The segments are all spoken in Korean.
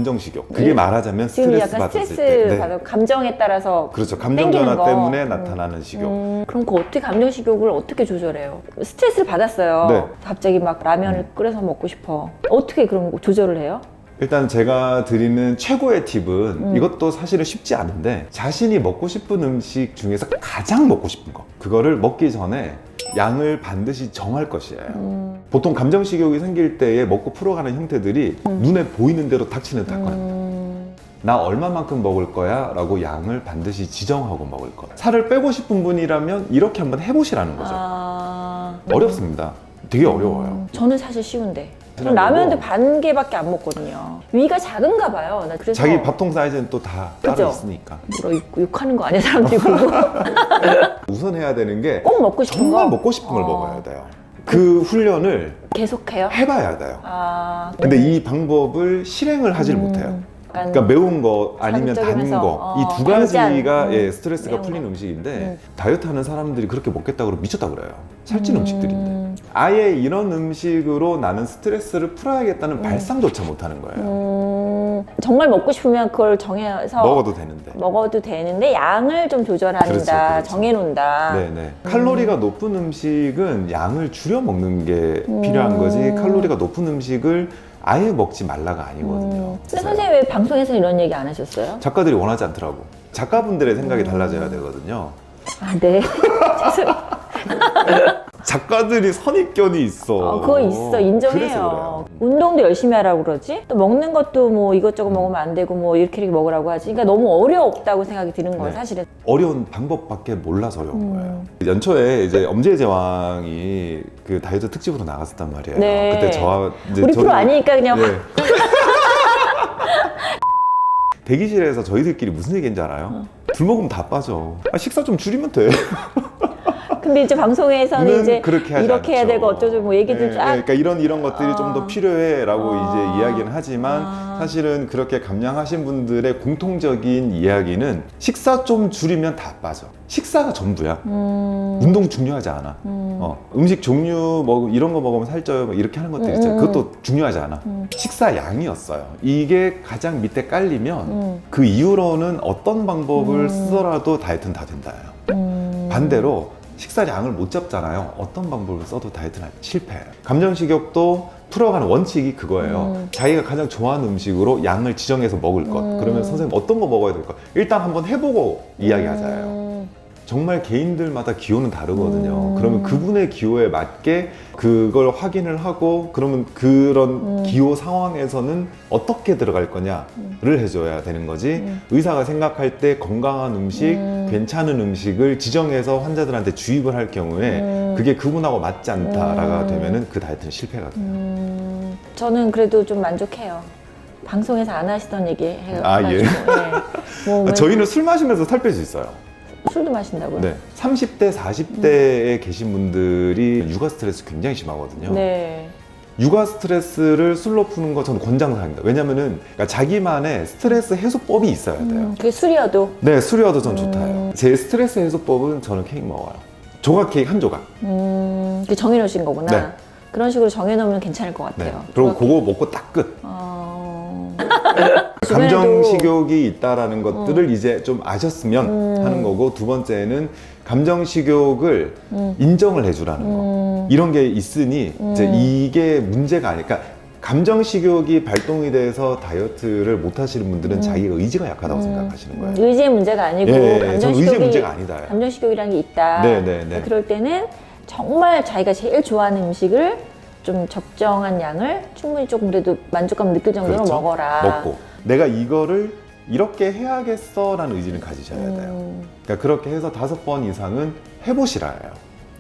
감정 식욕. 그게 말하자면 지금 스트레스 약간 받았을 스트레스 때. 받아 감정에 따라서 그렇죠. 감정 땡기는 변화 거. 때문에 나타나는 식욕. 그럼 그 어떻게 감정 식욕을 어떻게 조절해요? 스트레스를 받았어요. 네. 갑자기 막 라면을 끓여서 먹고 싶어. 어떻게 그런 거 조절을 해요? 일단 제가 드리는 최고의 팁은 이것도 사실은 쉽지 않은데 자신이 먹고 싶은 음식 중에서 가장 먹고 싶은 거 그거를 먹기 전에 양을 반드시 정할 것이에요. 보통 감정식욕이 생길 때에 먹고 풀어가는 형태들이 눈에 보이는 대로 닥치는 닥거는 나 얼마만큼 먹을 거야 라고 양을 반드시 지정하고 먹을 거야. 살을 빼고 싶은 분이라면 이렇게 한번 해보시라는 거죠. 어렵습니다. 되게 어려워요. 저는 사실 쉬운데 그럼 라면도 반 개밖에 안 먹거든요. 위가 작은가 봐요. 나 그래서 자기 밥통 사이즈는 또 다 따로 그죠? 있으니까. 뭐라 욕하는 거 아니야 사람들이 보고. 우선 해야 되는 게 꼭 먹고 싶은 정말 거? 먹고 싶은 걸 먹어야 돼요. 그 훈련을 계속해요? 해봐야 돼요. 아, 근데 이 방법을 실행을 하질 못해요. 약간 그러니까 매운 거 아니면 단 자극적이면서, 거 이 두 단짠. 가지가 스트레스가 매운 풀린 거. 음식인데 다이어트 하는 사람들이 그렇게 먹겠다고 그러면 미쳤다 그래요. 살찐 음식들인데 아예 이런 음식으로 나는 스트레스를 풀어야겠다는 발상조차 못하는 거예요. 정말 먹고 싶으면 그걸 정해서 먹어도 되는데 양을 좀 조절한다, 그렇죠. 정해놓는다. 네네. 칼로리가 높은 음식은 양을 줄여 먹는 게 필요한 거지 칼로리가 높은 음식을 아예 먹지 말라가 아니거든요. 근데 선생님 왜 방송에서 이런 얘기 안 하셨어요? 작가들이 원하지 않더라고. 작가분들의 생각이 달라져야 되거든요. 아, 네. 죄송해요. 작가들이 선입견이 있어. 그거 있어. 그래서 인정해요. 그래요. 운동도 열심히 하라고 그러지? 또 먹는 것도 뭐 이것저것 먹으면 안 되고 뭐 이렇게 먹으라고 하지. 그러니까 너무 어렵다고 생각이 드는 거예요, 네. 사실은. 어려운 방법밖에 몰라서 어려운 거예요. 연초에 이제 엄지의 제왕이 그 다이어트 특집으로 나갔었단 말이에요. 네. 그때 저와 이제 우리 프로 아니니까 그냥 네. 대기실에서 저희들끼리 무슨 얘기인지 알아요? 둘 먹으면 다 빠져. 식사 좀 줄이면 돼. 근데 이제 방송에서는 이제 그렇게 하지 이렇게 해야 않죠. 되고 어쩌고 뭐 얘기들 쫙. 그러니까 이런 것들이 좀 더 필요해라고 이제 이야기는 하지만 사실은 그렇게 감량하신 분들의 공통적인 이야기는 식사 좀 줄이면 다 빠져. 식사가 전부야. 운동 중요하지 않아. 음식 종류 뭐 이런 거 먹으면 살쪄요. 뭐 이렇게 하는 것들 있잖아요. 그것도 중요하지 않아. 식사 양이었어요. 이게 가장 밑에 깔리면 그 이후로는 어떤 방법을 쓰더라도 다이어트는 다 된다요. 반대로 식사량을 못 잡잖아요. 어떤 방법을 써도 다이어트는 실패해요. 감정식욕도 풀어가는 원칙이 그거예요. 자기가 가장 좋아하는 음식으로 양을 지정해서 먹을 것. 그러면 선생님 어떤 거 먹어야 될까? 일단 한번 해보고 이야기하자요. 정말 개인들마다 기호는 다르거든요. 그러면 그분의 기호에 맞게 그걸 확인을 하고 그러면 그런 기호 상황에서는 어떻게 들어갈 거냐를 해줘야 되는 거지 의사가 생각할 때 건강한 음식, 괜찮은 음식을 지정해서 환자들한테 주입을 할 경우에 그게 그분하고 맞지 않다라가 되면은 그 다이어트는 실패가 돼요. 저는 그래도 좀 만족해요. 방송에서 안 하시던 얘기 해가지고. 예. 네. 뭐 저희는 술 마시면서 살 뺄 수 있어요. 술도 마신다고요? 네. 30대, 40대에 계신 분들이 육아 스트레스 굉장히 심하거든요. 네. 육아 스트레스를 술로 푸는 거 저는 권장사항입니다. 왜냐면은 그러니까 자기만의 스트레스 해소법이 있어야 돼요. 그게 술이어도? 네, 술이어도 전 좋다요. 제 스트레스 해소법은 저는 케이크 먹어요. 조각 케이크 한 조각. 그 정해놓으신 거구나. 네. 그런 식으로 정해놓으면 괜찮을 것 네. 같아요. 그리고 그거 먹고 딱 끝. 주변에도- 감정 식욕이 있다라는 것들을 이제 좀 아셨으면 하는 거고 두 번째는 감정 식욕을 인정을 해주라는 거 이런 게 있으니 이제 이게 문제가 아닐까. 감정 식욕이 발동이 돼서 다이어트를 못 하시는 분들은 자기가 의지가 약하다고 생각하시는 거예요. 의지의 문제가 아니고 저는 의지의 문제가 아니다. 감정식욕이라는 게 있다. 네. 그럴 때는 정말 자기가 제일 좋아하는 음식을 좀 적정한 양을 충분히 조금 그래도 만족감 느낄 정도로 그렇죠? 먹어라. 먹고 내가 이거를 이렇게 해야겠어라는 의지를 가지셔야 돼요. 그러니까 그렇게 해서 5번 이상은 해보시라예요.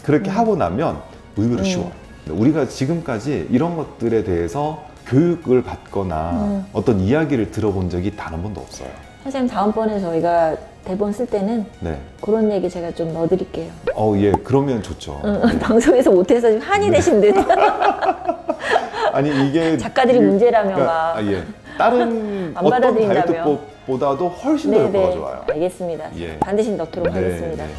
그렇게 하고 나면 의외로 쉬워요. 우리가 지금까지 이런 것들에 대해서 교육을 받거나 어떤 이야기를 들어본 적이 단 한 번도 없어요. 선생님 다음번에 저희가 대본 쓸 때는 네. 그런 얘기 제가 좀 넣어드릴게요. 예, 그러면 좋죠. 방송에서 못해서 지금 한이 되신 듯. 아니 이게 작가들이 문제라며 막. 예. 다른 안 어떤 받아들인다며. 다이어트법보다도 훨씬 더 효과가 좋아요. 알겠습니다. 예. 반드시 넣도록 네, 하겠습니다. 네.